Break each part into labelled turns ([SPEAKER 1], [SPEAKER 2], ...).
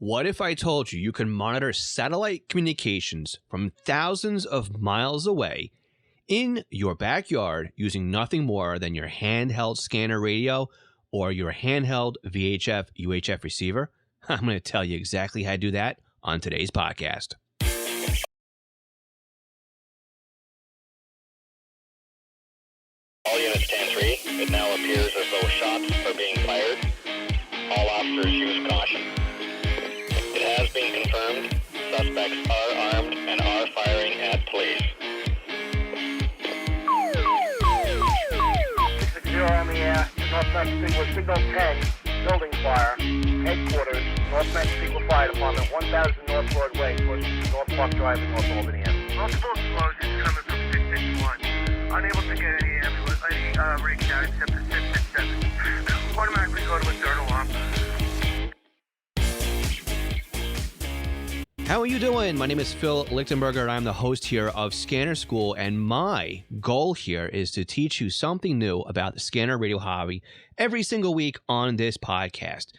[SPEAKER 1] What if I told you you can monitor satellite communications from thousands of miles away in your backyard using nothing more than your handheld scanner radio or your handheld VHF UHF receiver? I'm going to tell you exactly how to do that on today's podcast.
[SPEAKER 2] All units 10-3, it now appears as though shots are being fired. All officers use caution. It has been confirmed, suspects are armed and are firing at police.
[SPEAKER 3] 60 on the air, Northwest Signal, Signal 10, building fire, headquarters, Northwest Signal Fire Department, 1000 North Broadway, towards North Park Drive in North Albany.
[SPEAKER 4] Multiple explosions coming from 661. Unable to get any ambulance, any rig down except for 667. Automatically go to a third alarm.
[SPEAKER 1] How are you doing? My name is Phil Lichtenberger, and I'm the host here of Scanner School, and my goal here is to teach you something new about the scanner radio hobby every single week on this podcast.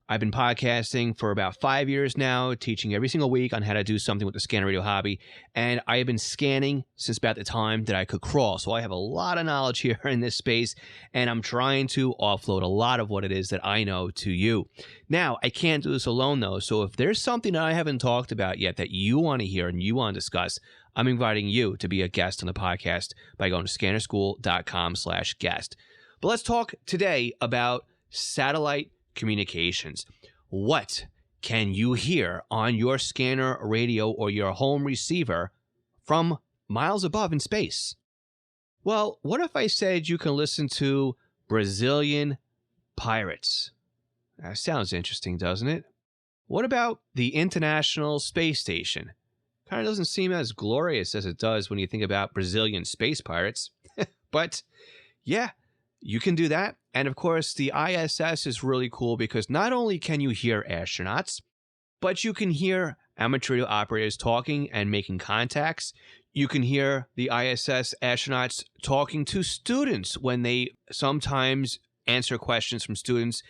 [SPEAKER 1] I've been podcasting for about 5 years now, teaching every single week on how to do something with the scanner radio hobby, and I have been scanning since about the time that I could crawl, so I have a lot of knowledge here in this space, and I'm trying to offload a lot of what it is that I know to you. Now, I can't do this alone, though, so if there's something that I haven't talked about yet that you want to hear and you want to discuss, I'm inviting you to be a guest on the podcast by going to scannerschool.com/guest. But let's talk today about satellite communications. What can you hear on your scanner radio or your home receiver from miles above in space? Well, what if I said you can listen to Brazilian pirates? That sounds interesting, doesn't it? What about the International Space Station? Kind of doesn't seem as glorious as it does when you think about Brazilian space pirates. But yeah, you can do that. And of course, the ISS is really cool because not only can you hear astronauts, but you can hear amateur radio operators talking and making contacts. You can hear the ISS astronauts talking to students when they sometimes answer questions from students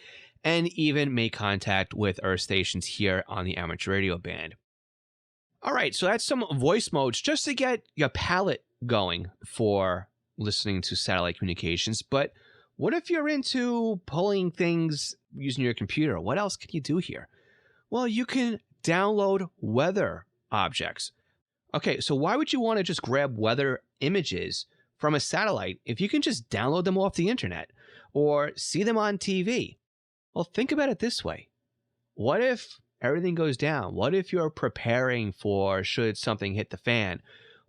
[SPEAKER 1] and even make contact with Earth stations here on the amateur radio band. All right, so that's some voice modes just to get your palate going for listening to satellite communications. But what if you're into pulling things using your computer? What else can you do here? Well, you can download weather objects. Okay, so why would you want to just grab weather images from a satellite if you can just download them off the internet or see them on TV? Well, think about it this way. What if everything goes down? What if you're preparing for should something hit the fan?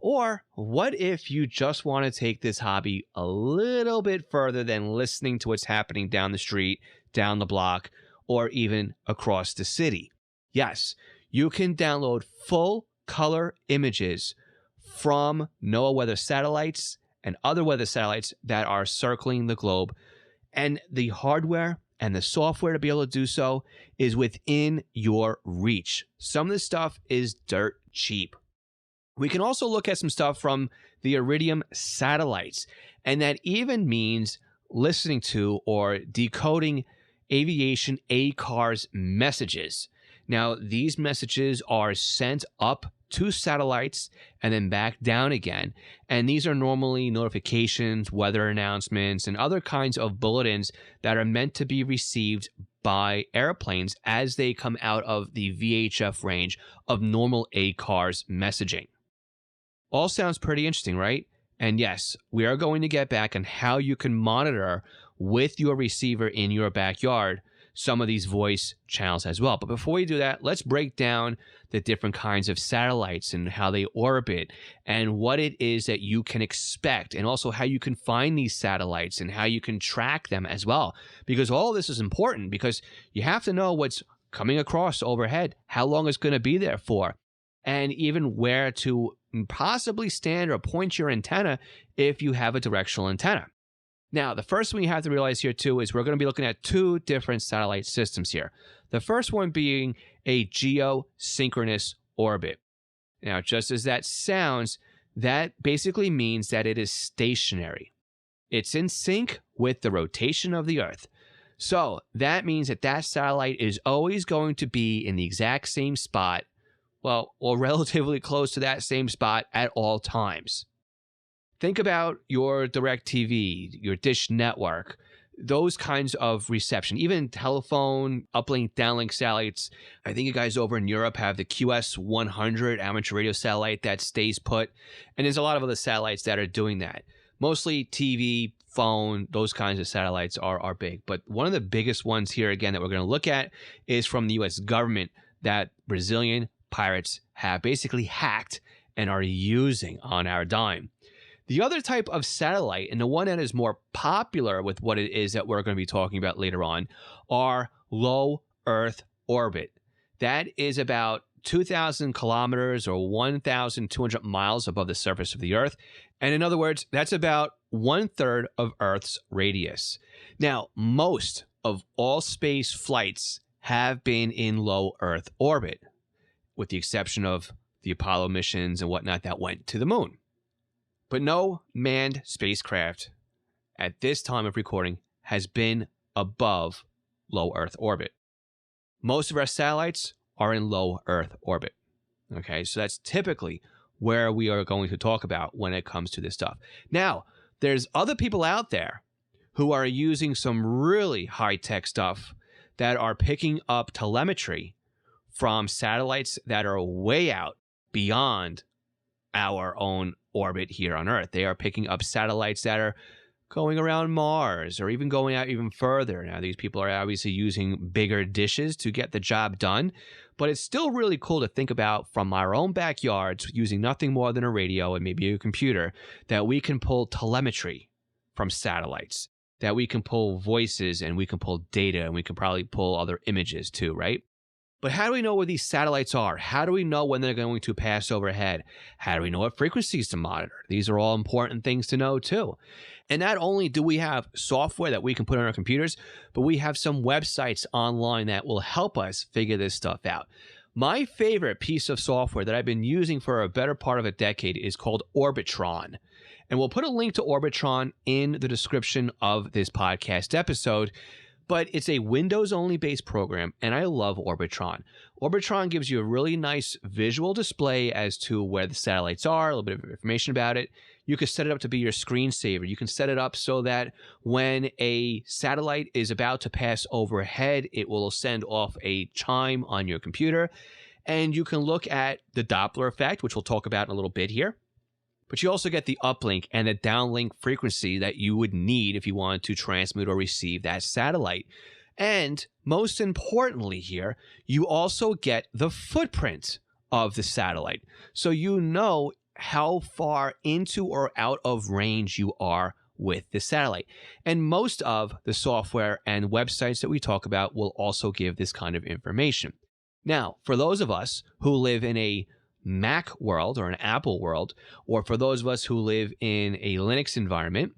[SPEAKER 1] Or what if you just want to take this hobby a little bit further than listening to what's happening down the street, down the block, or even across the city? Yes, you can download full color images from NOAA weather satellites and other weather satellites that are circling the globe. And the hardware and the software to be able to do so is within your reach. Some of this stuff is dirt cheap. We can also look at some stuff from the Iridium satellites, and that even means listening to or decoding aviation ACARS messages. Now, these messages are sent up to satellites and then back down again, and these are normally notifications, weather announcements, and other kinds of bulletins that are meant to be received by airplanes as they come out of the VHF range of normal ACARS messaging. All sounds pretty interesting, right? And yes, we are going to get back on how you can monitor with your receiver in your backyard some of these voice channels as well. But before we do that, let's break down the different kinds of satellites and how they orbit and what it is that you can expect, and also how you can find these satellites and how you can track them as well. Because all this is important because you have to know what's coming across overhead, how long it's going to be there for, and even where to possibly stand or point your antenna if you have a directional antenna. Now, the first thing you have to realize here too is we're going to be looking at two different satellite systems here. The first one being a geosynchronous orbit. Now, just as that sounds, that basically means that it is stationary. It's in sync with the rotation of the Earth. So that means that that satellite is always going to be in the exact same spot, well, or relatively close to that same spot at all times. Think about your DirecTV, your Dish Network, those kinds of reception, even telephone, uplink, downlink satellites. I think you guys over in Europe have the QS100 amateur radio satellite that stays put. And there's a lot of other satellites that are doing that. Mostly TV, phone, those kinds of satellites are big. But one of the biggest ones here, again, that we're going to look at is from the U.S. government that Brazilian pirates have basically hacked and are using on our dime. The other type of satellite, and the one that is more popular with what it is that we're going to be talking about later on, are low Earth orbit. That is about 2,000 kilometers or 1,200 miles above the surface of the Earth. And in other words, that's about 1/3 of Earth's radius. Now, most of all space flights have been in low Earth orbit, with the exception of the Apollo missions and whatnot that went to the moon. But no manned spacecraft at this time of recording has been above low Earth orbit. Most of our satellites are in low Earth orbit. Okay, so that's typically where we are going to talk about when it comes to this stuff. Now, there's other people out there who are using some really high-tech stuff that are picking up telemetry from satellites that are way out beyond our own orbit here on Earth. They are picking up satellites that are going around Mars or even going out even further. Now, these people are obviously using bigger dishes to get the job done, but it's still really cool to think about from our own backyards using nothing more than a radio and maybe a computer that we can pull telemetry from satellites, that we can pull voices and we can pull data and we can probably pull other images too, right? But how do we know where these satellites are? How do we know when they're going to pass overhead? How do we know what frequencies to monitor? These are all important things to know too. And not only do we have software that we can put on our computers, but we have some websites online that will help us figure this stuff out. My favorite piece of software that I've been using for a better part of a decade is called Orbitron. And we'll put a link to Orbitron in the description of this podcast episode. But it's a Windows-only based program, and I love Orbitron. Orbitron gives you a really nice visual display as to where the satellites are, a little bit of information about it. You can set it up to be your screensaver. You can set it up so that when a satellite is about to pass overhead, it will send off a chime on your computer. And you can look at the Doppler effect, which we'll talk about in a little bit here. But you also get the uplink and the downlink frequency that you would need if you wanted to transmit or receive that satellite. And most importantly here, you also get the footprint of the satellite. So you know how far into or out of range you are with the satellite. And most of the software and websites that we talk about will also give this kind of information. Now, for those of us who live in a Mac world or an Apple world, or for those of us who live in a Linux environment,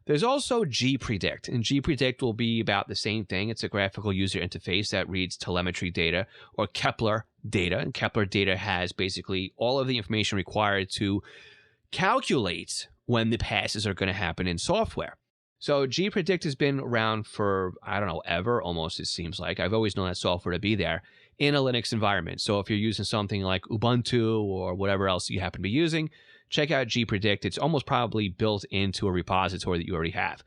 [SPEAKER 1] there's also gpredict. And gpredict will be about the same thing. It's a graphical user interface that reads telemetry data or Kepler data. And Kepler data has basically all of the information required to calculate when the passes are going to happen in software. So gpredict has been around for, I don't know, ever, almost it seems like. I've always known that software to be there in a Linux environment. So if you're using something like Ubuntu or whatever else you happen to be using, check out gpredict. It's almost probably built into a repository that you already have.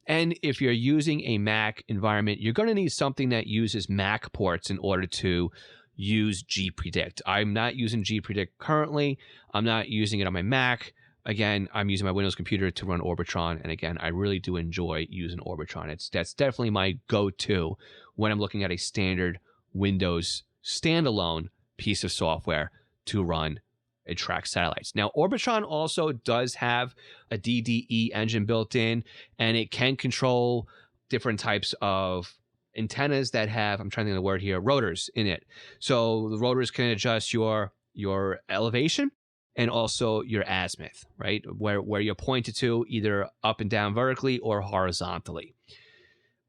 [SPEAKER 1] And if you're using a Mac environment, you're going to need something that uses Mac ports in order to use gpredict. I'm not using gpredict currently. I'm not using it on my Mac. Again, I'm using my Windows computer to run Orbitron. And again, I really do enjoy using Orbitron. That's definitely my go-to when I'm looking at a standard Windows standalone piece of software to run and track satellites. Now, Orbitron also does have a DDE engine built in, and it can control different types of antennas that have, I'm trying to think of the word here, rotors in it. So the rotors can adjust your elevation and also your azimuth, right? Where you're pointed to, either up and down vertically or horizontally.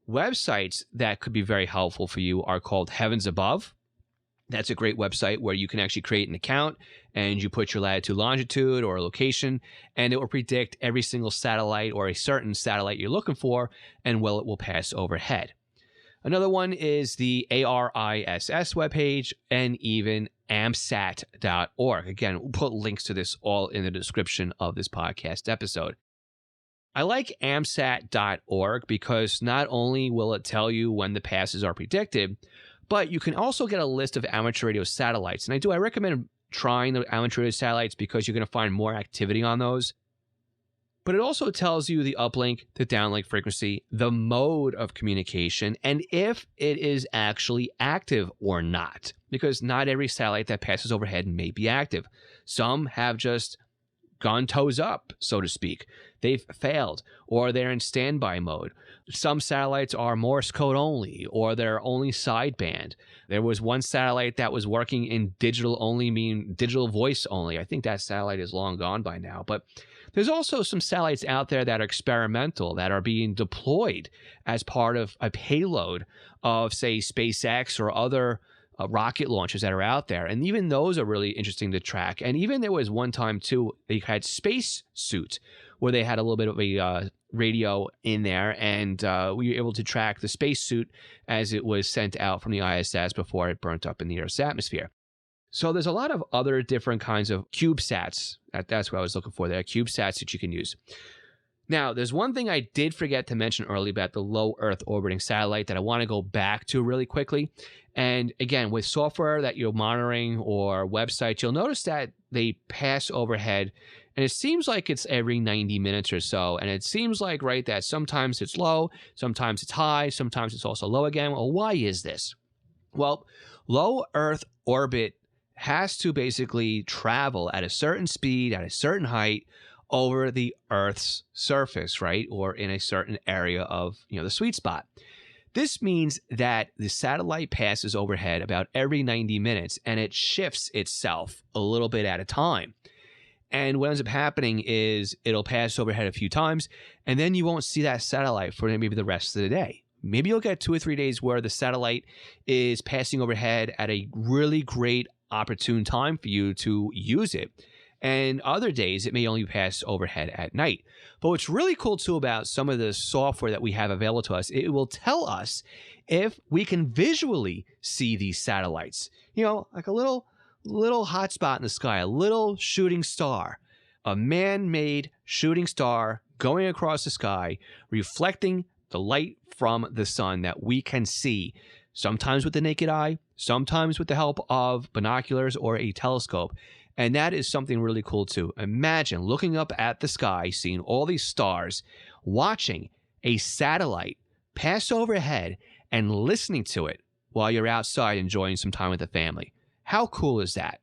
[SPEAKER 1] Websites that could be very helpful for you are called Heavens Above. That's a great website where you can actually create an account and you put your latitude, longitude, or location, and it will predict every single satellite or a certain satellite you're looking for and it will pass overhead. Another one is the ARISS webpage and even amsat.org. Again, we'll put links to this all in the description of this podcast episode. I like amsat.org because not only will it tell you when the passes are predicted, but you can also get a list of amateur radio satellites. And I recommend trying the amateur radio satellites because you're going to find more activity on those. But it also tells you the uplink, the downlink frequency, the mode of communication, and if it is actually active or not. Because not every satellite that passes overhead may be active. Some have just gone toes up, so to speak. They've failed, or they're in standby mode. Some satellites are Morse code only, or they're only sideband. There was one satellite that was working in digital only, meaning digital voice only. I think that satellite is long gone by now. But there's also some satellites out there that are experimental, that are being deployed as part of a payload of, say, SpaceX or other rocket launches that are out there. And even those are really interesting to track. And even there was one time, too, they had Space Suit, where they had a little bit of a radio in there, and we were able to track the spacesuit as it was sent out from the ISS before it burnt up in the Earth's atmosphere. So there's a lot of other different kinds of CubeSats. That's what I was looking for there, CubeSats that you can use. Now, there's one thing I did forget to mention earlier about the low Earth orbiting satellite that I want to go back to really quickly. And again, with software that you're monitoring or websites, you'll notice that they pass overhead, and it seems like it's every 90 minutes or so. And it seems like, right, that sometimes it's low, sometimes it's high, sometimes it's also low again. Well, why is this? Well, low Earth orbit has to basically travel at a certain speed, at a certain height, over the Earth's surface, right? Or in a certain area of, the sweet spot. This means that the satellite passes overhead about every 90 minutes, and it shifts itself a little bit at a time. And what ends up happening is it'll pass overhead a few times, and then you won't see that satellite for maybe the rest of the day. Maybe you'll get 2 or 3 days where the satellite is passing overhead at a really great, opportune time for you to use it. And other days, it may only pass overhead at night. But what's really cool, too, about some of the software that we have available to us, it will tell us if we can visually see these satellites. Like a little hotspot in the sky, a little shooting star, a man-made shooting star going across the sky, reflecting the light from the sun that we can see, sometimes with the naked eye, sometimes with the help of binoculars or a telescope. And that is something really cool, too. Imagine looking up at the sky, seeing all these stars, watching a satellite pass overhead and listening to it while you're outside enjoying some time with the family. How cool is that?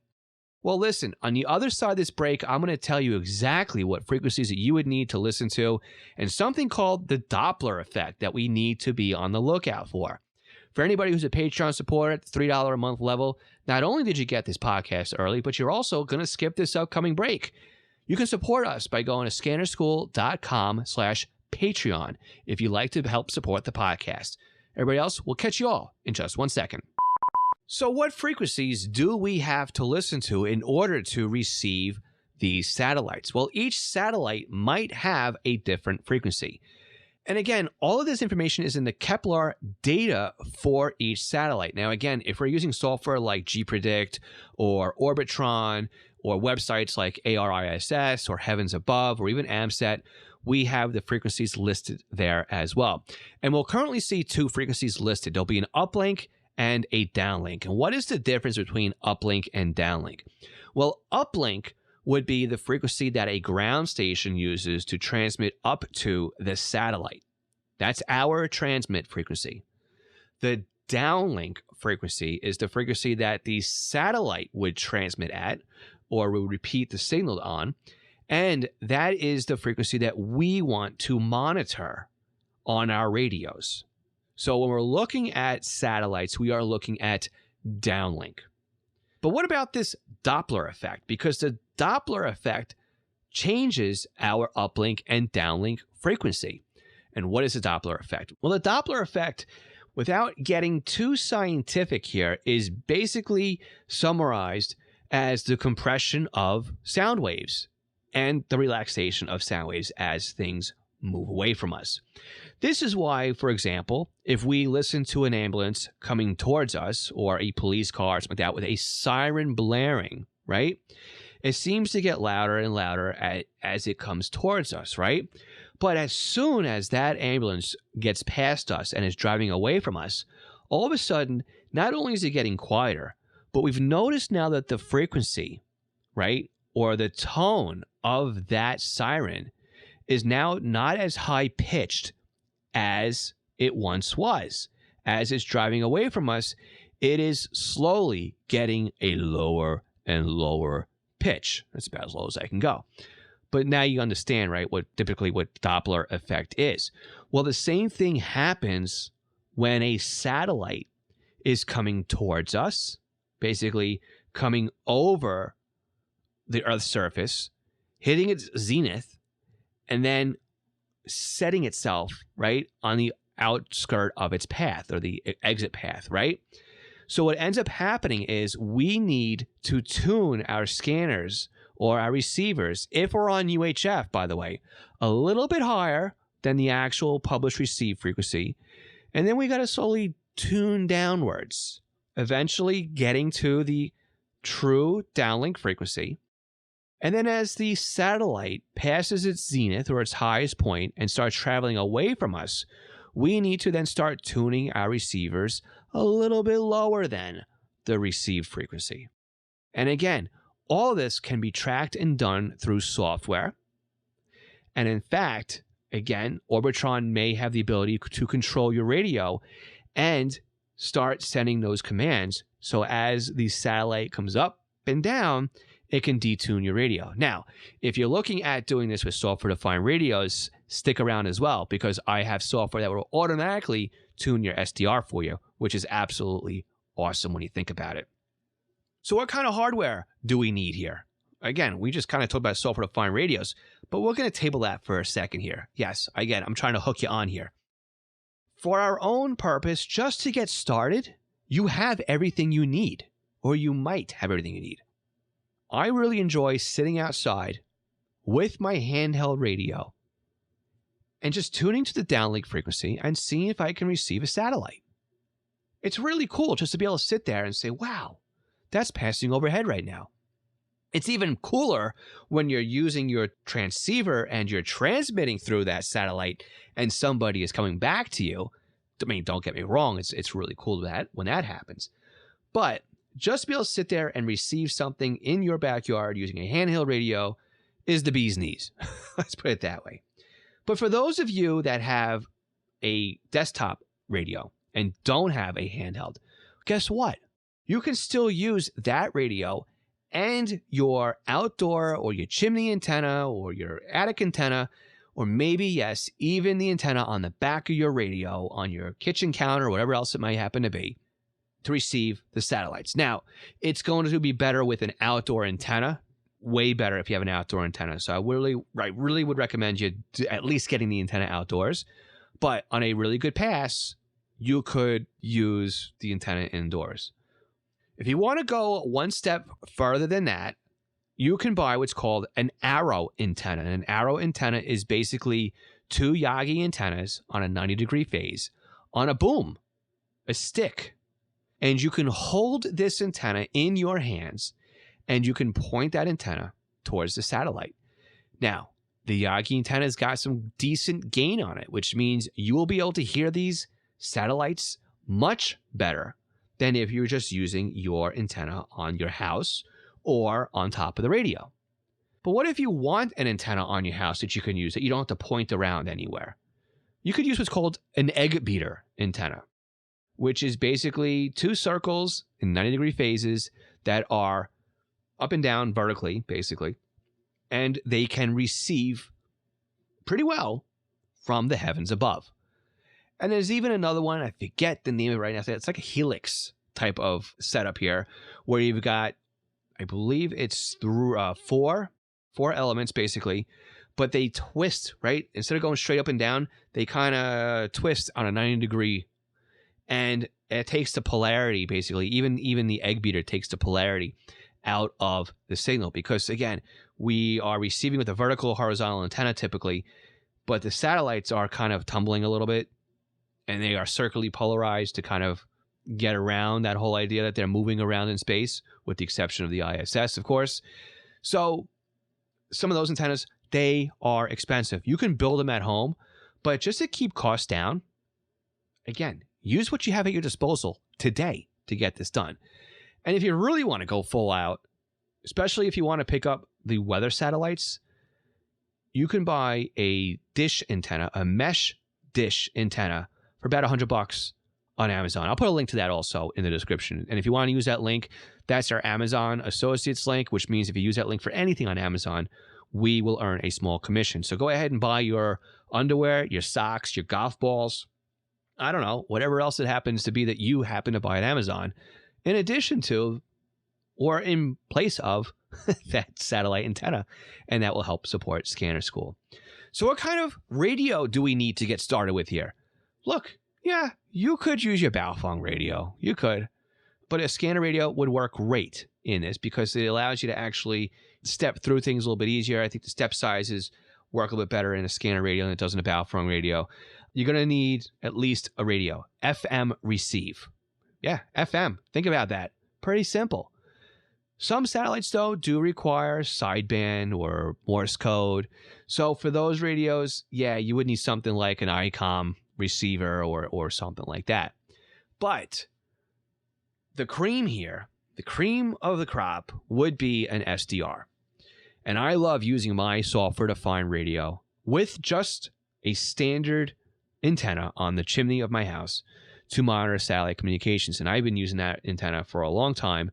[SPEAKER 1] Well, listen, on the other side of this break, I'm going to tell you exactly what frequencies that you would need to listen to and something called the Doppler effect that we need to be on the lookout for. For anybody who's a Patreon supporter at the $3 a month level, not only did you get this podcast early, but you're also going to skip this upcoming break. You can support us by going to scannerschool.com/Patreon if you'd like to help support the podcast. Everybody else, we'll catch you all in just 1 second. So what frequencies do we have to listen to in order to receive these satellites? Well, each satellite might have a different frequency. And again, all of this information is in the Kepler data for each satellite. Now, again, if we're using software like gPredict or Orbitron or websites like ARISS or Heavens Above or even AMSAT, we have the frequencies listed there as well. And we'll currently see 2 frequencies listed. There'll be an uplink and a downlink. And what is the difference between uplink and downlink? Well, uplink would be the frequency that a ground station uses to transmit up to the satellite. That's our transmit frequency. The downlink frequency is the frequency that the satellite would transmit at or would repeat the signal on, and that is the frequency that we want to monitor on our radios. So when we're looking at satellites, we are looking at downlink. But what about this Doppler effect? Because the Doppler effect changes our uplink and downlink frequency. And what is the Doppler effect? Well, the Doppler effect, without getting too scientific here, is basically summarized as the compression of sound waves and the relaxation of sound waves as things move away from us. This is why, for example, if we listen to an ambulance coming towards us or a police car or something like that with a siren blaring, right? It seems to get louder and louder as it comes towards us, right? But as soon as that ambulance gets past us and is driving away from us, all of a sudden, not only is it getting quieter, but we've noticed now that the frequency, right, or the tone of that siren is now not as high pitched as it once was. As it's driving away from us, it is slowly getting a lower and lower pitch. That's about as low as I can go. But now you understand, right, what Doppler effect is. Well, the same thing happens when a satellite is coming towards us, basically coming over the Earth's surface, hitting its zenith, and then setting itself, right, on the outskirt of its path or the exit path, right? So what ends up happening is we need to tune our scanners or our receivers, if we're on UHF, by the way, a little bit higher than the actual published receive frequency. And then we got to slowly tune downwards, eventually getting to the true downlink frequency. And then as the satellite passes its zenith or its highest point and starts traveling away from us, we need to then start tuning our receivers a little bit lower than the received frequency. And again, all this can be tracked and done through software. And in fact, again, Orbitron may have the ability to control your radio and start sending those commands. So as the satellite comes up and down, it can detune your radio. Now, if you're looking at doing this with software-defined radios, stick around as well, because I have software that will automatically tune your SDR for you, which is absolutely awesome when you think about it. So what kind of hardware do we need here? Again, we just kind of talked about software-defined radios, but we're going to table that for a second here. Yes, again, I'm trying to hook you on here. For our own purpose, just to get started, you have everything you need, or you might have everything you need. I really enjoy sitting outside with my handheld radio and just tuning to the downlink frequency and seeing if I can receive a satellite. It's really cool just to be able to sit there and say, wow, that's passing overhead right now. It's even cooler when you're using your transceiver and you're transmitting through that satellite and somebody is coming back to you. I mean, don't get me wrong, it's really cool that when that happens. But just to be able to sit there and receive something in your backyard using a handheld radio is the bee's knees. Let's put it that way. But for those of you that have a desktop radio and don't have a handheld, guess what? You can still use that radio and your outdoor or your chimney antenna or your attic antenna, or maybe, yes, even the antenna on the back of your radio on your kitchen counter or whatever else it might happen to be, to receive the satellites. Now, it's going to be better with an outdoor antenna, way better if you have an outdoor antenna. So I really would recommend you at least getting the antenna outdoors. But on a really good pass, you could use the antenna indoors. If you want to go one step further than that, you can buy what's called an arrow antenna. And an arrow antenna is basically two Yagi antennas on a 90-degree phase on a boom, a stick. And you can hold this antenna in your hands and you can point that antenna towards the satellite. Now, the Yagi antenna's got some decent gain on it, which means you will be able to hear these satellites much better than if you were just using your antenna on your house or on top of the radio. But what if you want an antenna on your house that you can use that you don't have to point around anywhere? You could use what's called an egg beater antenna, which is basically two circles in 90-degree phases that are up and down vertically, basically, and they can receive pretty well from the heavens above. And there's even another one, I forget the name of it right now. It's like a helix type of setup here, where you've got, I believe it's through four elements, basically, but they twist, right? Instead of going straight up and down, they kind of twist on a 90-degree, and it takes the polarity, basically. Even the egg beater takes the polarity out of the signal, because, again, we are receiving with a vertical horizontal antenna typically, but the satellites are kind of tumbling a little bit, and they are circularly polarized to kind of get around that whole idea that they're moving around in space, with the exception of the ISS, of course. So some of those antennas, they are expensive. You can build them at home, but just to keep costs down, again, use what you have at your disposal today to get this done. And if you really want to go full out, especially if you want to pick up the weather satellites, you can buy a dish antenna, a mesh dish antenna, for about $100 on Amazon. I'll put a link to that also in the description. And if you want to use that link, that's our Amazon Associates link, which means if you use that link for anything on Amazon, we will earn a small commission. So go ahead and buy your underwear, your socks, your golf balls, I don't know, whatever else it happens to be that you happen to buy at Amazon, in addition to or in place of that satellite antenna, and that will help support Scanner School. So what kind of radio do we need to get started with here? Look, yeah, you could use your Baofeng radio. You could. But a scanner radio would work great in this because it allows you to actually step through things a little bit easier. I think the step sizes work a little bit better in a scanner radio than it does in a Baofeng radio. You're going to need at least a radio. FM receive. Yeah, FM. Think about that. Pretty simple. Some satellites, though, do require sideband or Morse code. So for those radios, yeah, you would need something like an ICOM receiver or something like that. But the cream here, the cream of the crop, would be an SDR. And I love using my software-defined radio with just a standard antenna on the chimney of my house to monitor satellite communications. And I've been using that antenna for a long time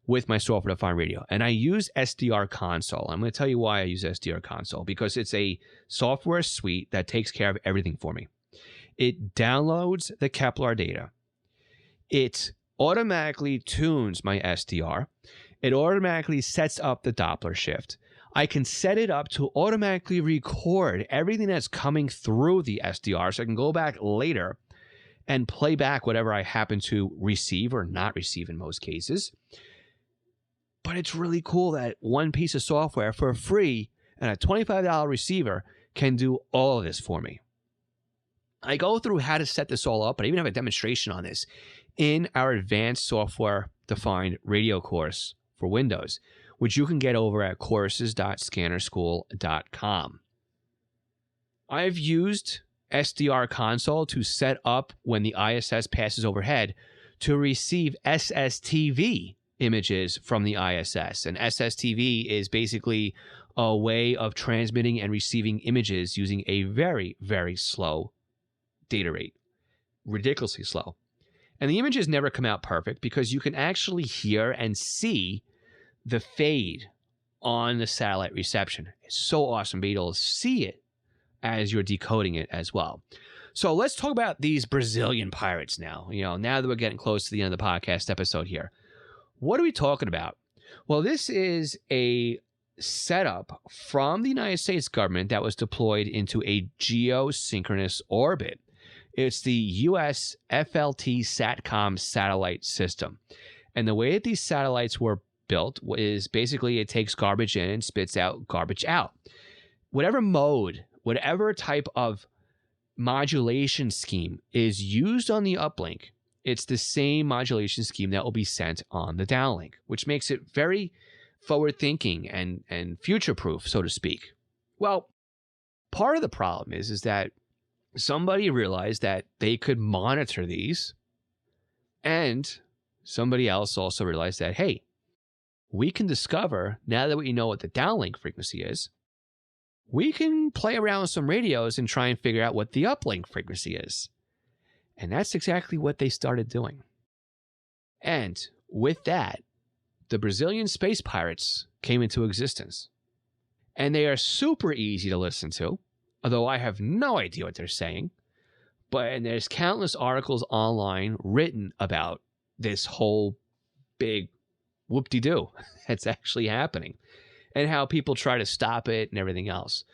[SPEAKER 1] with my software-defined radio. And I use SDR Console. I'm going to tell you why I use SDR Console, because it's a software suite that takes care of everything for me. It downloads the Kepler data. It automatically tunes my SDR. It automatically sets up the Doppler shift. I can set it up to automatically record everything that's coming through the SDR, so I can go back later and play back whatever I happen to receive or not receive in most cases. But it's really cool that one piece of software for free and a $25 receiver can do all of this for me. I go through how to set this all up, but I even have a demonstration on this in our advanced software-defined radio course for Windows, which you can get over at courses.scannerschool.com. I've used SDR Console to set up when the ISS passes overhead to receive SSTV images from the ISS. And SSTV is basically a way of transmitting and receiving images using a very, very slow data rate. Ridiculously slow. And the images never come out perfect because you can actually hear and see the fade on the satellite reception. It's so awesome to be able to see it as you're decoding it as well. So let's talk about these Brazilian pirates now. Now that we're getting close to the end of the podcast episode here. What are we talking about? Well, this is a setup from the United States government that was deployed into a geosynchronous orbit. It's the US FLT SATCOM satellite system. And the way that these satellites were built is basically it takes garbage in and spits out garbage out. Whatever mode, whatever type of modulation scheme is used on the uplink, it's the same modulation scheme that will be sent on the downlink, which makes it very forward-thinking and future-proof, so to speak. Well, part of the problem is that somebody realized that they could monitor these, and somebody else also realized that, hey, we can discover, now that we know what the downlink frequency is, we can play around with some radios and try and figure out what the uplink frequency is. And that's exactly what they started doing. And with that, the Brazilian space pirates came into existence. And they are super easy to listen to, although I have no idea what they're saying. And there's countless articles online written about this whole big whoop-de-doo that's actually happening and how people try to stop it and everything else.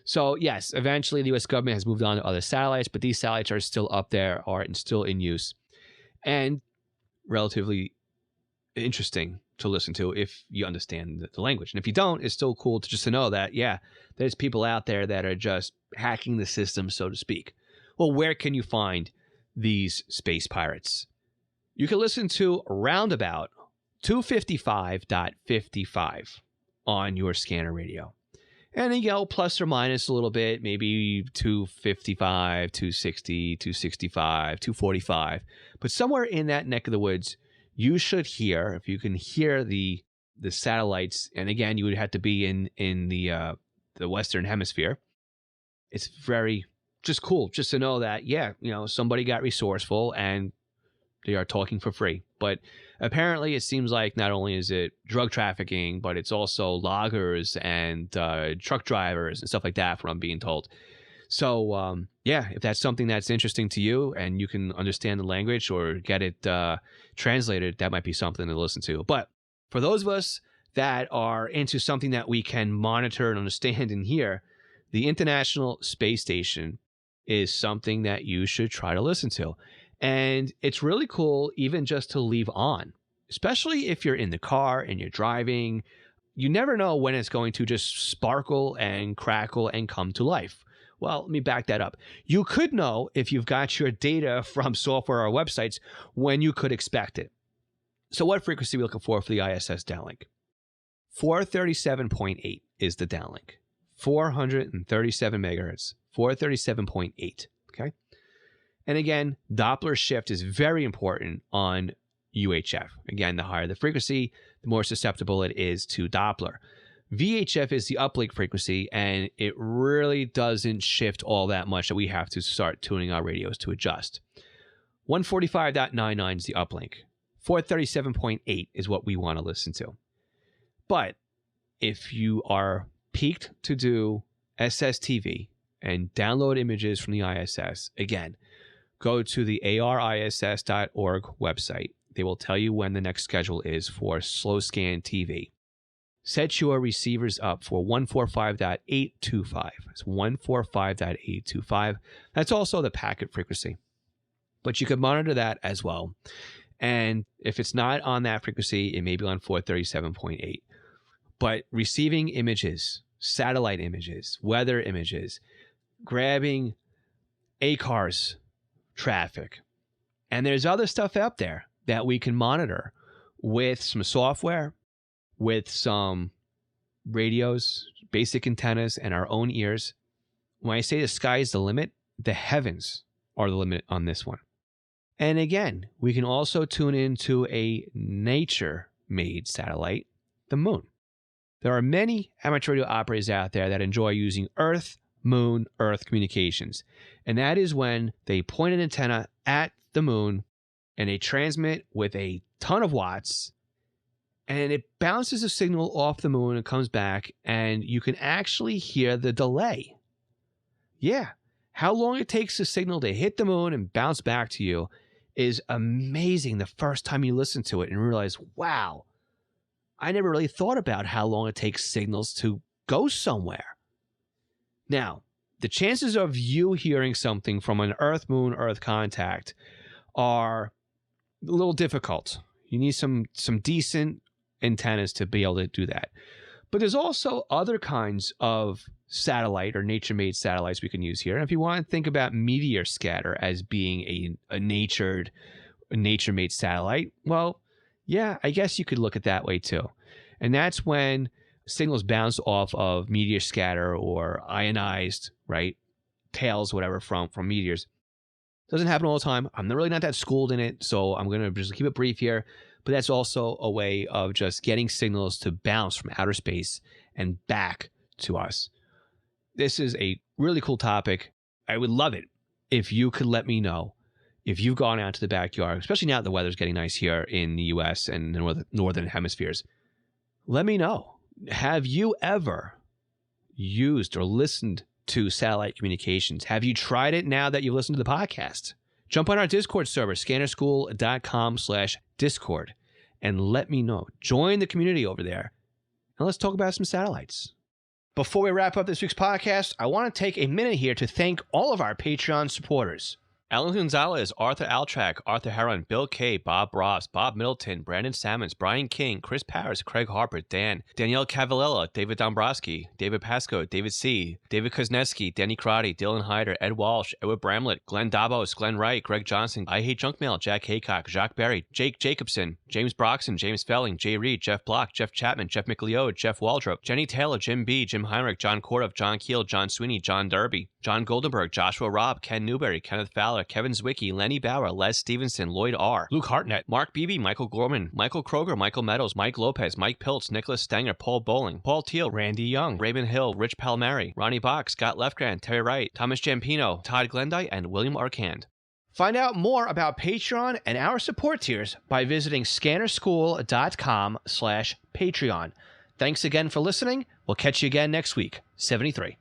[SPEAKER 1] So yes, eventually the U.S. government has moved on to other satellites, but these satellites are still up there, are still in use. And relatively interesting to listen to if you understand the language. And if you don't, it's still cool to know that, yeah, there's people out there that are just hacking the system, so to speak. Well, where can you find these space pirates? You can listen to roundabout 255.55 on your scanner radio. And then, plus or minus a little bit, maybe 255, 260, 265, 245. But somewhere in that neck of the woods, you should hear, if you can hear the satellites, and again, you would have to be in the Western Hemisphere. It's very just cool just to know that, yeah, somebody got resourceful and they are talking for free. But apparently it seems like not only is it drug trafficking, but it's also loggers and truck drivers and stuff like that, from what I'm being told. So, if that's something that's interesting to you and you can understand the language or get it translated, that might be something to listen to. But for those of us that are into something that we can monitor and understand and hear, the International Space Station is something that you should try to listen to. And it's really cool even just to leave on, especially if you're in the car and you're driving. You never know when it's going to just sparkle and crackle and come to life. Well, let me back that up. You could know if you've got your data from software or websites when you could expect it. So what frequency are we looking for the ISS downlink? 437.8 is the downlink. 437 megahertz. 437.8. Okay. And again, Doppler shift is very important on UHF. Again, the higher the frequency, the more susceptible it is to Doppler. VHF is the uplink frequency, and it really doesn't shift all that much that we have to start tuning our radios to adjust. 145.99 is the uplink. 437.8 is what we want to listen to. But if you are peaked to do SSTV and download images from the ISS, again, go to the ariss.org website. They will tell you when the next schedule is for slow scan TV. Set your receivers up for 145.825. It's 145.825. That's also the packet frequency. But you can monitor that as well. And if it's not on that frequency, it may be on 437.8. But receiving images, satellite images, weather images, grabbing ACARS traffic. And there's other stuff out there that we can monitor with some software, with some radios, basic antennas, and our own ears. When I say the sky is the limit, the heavens are the limit on this one. And again, we can also tune into a nature-made satellite, the moon. There are many amateur radio operators out there that enjoy using Earth communications. And that is when they point an antenna at the moon and they transmit with a ton of watts, and it bounces a signal off the moon and comes back, and you can actually hear the delay. Yeah, how long it takes the signal to hit the moon and bounce back to you is amazing the first time you listen to it and realize, wow, I never really thought about how long it takes signals to go somewhere. Now, the chances of you hearing something from an Earth-Moon Earth contact are a little difficult. You need some decent antennas to be able to do that. But there's also other kinds of satellite or nature-made satellites we can use here. And if you want to think about meteor scatter as being a nature-made satellite, well, yeah, I guess you could look at that way too. And that's when signals bounce off of meteor scatter or ionized, right, tails, whatever, from meteors. Doesn't happen all the time. I'm really not that schooled in it, so I'm going to just keep it brief here. But that's also a way of just getting signals to bounce from outer space and back to us. This is a really cool topic. I would love it if you could let me know if you've gone out to the backyard, especially now that the weather's getting nice here in the U.S. and the northern hemispheres. Let me know. Have you ever used or listened to satellite communications? Have you tried it now that you've listened to the podcast? Jump on our Discord server, scannerschool.com/Discord, and let me know. Join the community over there, and let's talk about some satellites. Before we wrap up this week's podcast, I want to take a minute here to thank all of our Patreon supporters. Alan Gonzalez, Arthur Altrak, Arthur Heron, Bill Kay, Bob Ross, Bob Middleton, Brandon Sammons, Brian King, Chris Paris, Craig Harper, Dan, Danielle Cavallella, David Dombrowski, David Pasco, David C., David Kuzneski, Danny Crotty, Dylan Hyder, Ed Walsh, Edward Bramlett, Glenn Davos, Glenn Wright, Greg Johnson, I Hate Junk Mail, Jack Haycock, Jacques Berry, Jake Jacobson, James Broxson, James Felling, Jay Reed, Jeff Block, Jeff Chapman, Jeff McLeod, Jeff Waldrop, Jenny Taylor, Jim B., Jim Heinrich, John Kordoff, John Keel, John Sweeney, John Derby, John Goldenberg, Joshua Robb, Ken Newberry, Kenneth Fowler, Kevin Zwicky, Lenny Bauer, Les Stevenson, Lloyd R., Luke Hartnett, Mark Beebe, Michael Gorman, Michael Kroger, Michael Meadows, Mike Lopez, Mike Piltz, Nicholas Stenger, Paul Bowling, Paul Teal, Randy Young, Raymond Hill, Rich Palmieri, Ronnie Bach, Scott Lefgren, Terry Wright, Thomas Jampino, Todd Glendyke, and William Arcand. Find out more about Patreon and our support tiers by visiting scannerschool.com/Patreon. Thanks again for listening. We'll catch you again next week. 73.